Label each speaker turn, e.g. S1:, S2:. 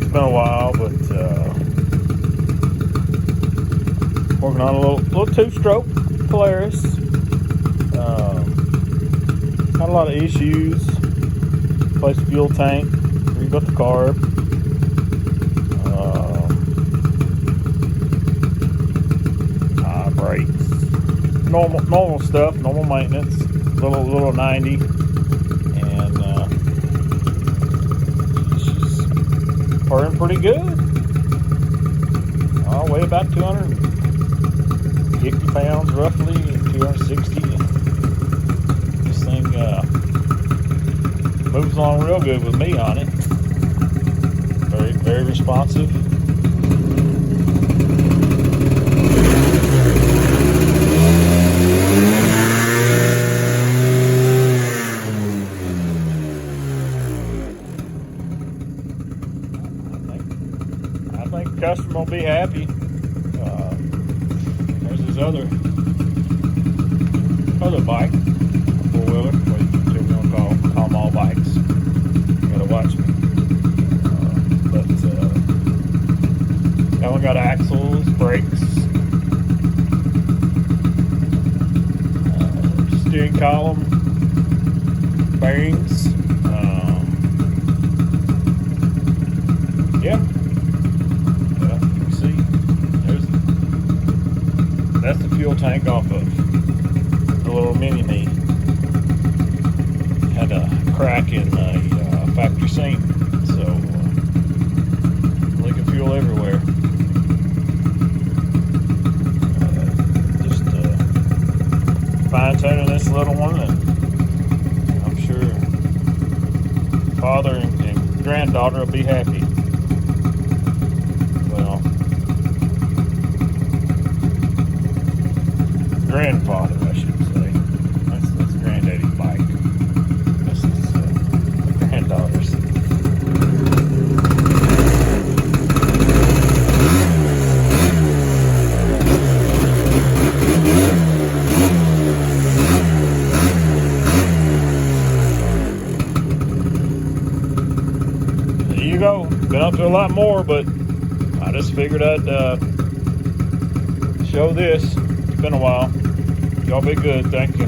S1: It's been a while, but working on a little two-stroke Polaris. Had a lot of issues. Replaced the fuel tank, rebuilt the carb. Brakes, normal stuff, normal maintenance. Little 90, and she's purring pretty good. I weigh about 250 pounds roughly, 260. This thing moves along real good with me on it. Very responsive. I think the customer will be happy. There's this other bike, four-wheeler, whatever you want to call them all bikes. You gotta watch me. But that one got axles, brakes, steering column, bearings. Yeah. That's the fuel tank off of the little mini-me. Had a crack in the factory sink, so leaking fuel everywhere. Just fine-tuning this little one, and I'm sure father and granddaughter will be happy. Well, grandfather, I should say. That's granddaddy's bike. This is granddaughter's. There you go. Been up to a lot more, but I just figured I'd show this. It's been a while. Y'all be good. Thank you.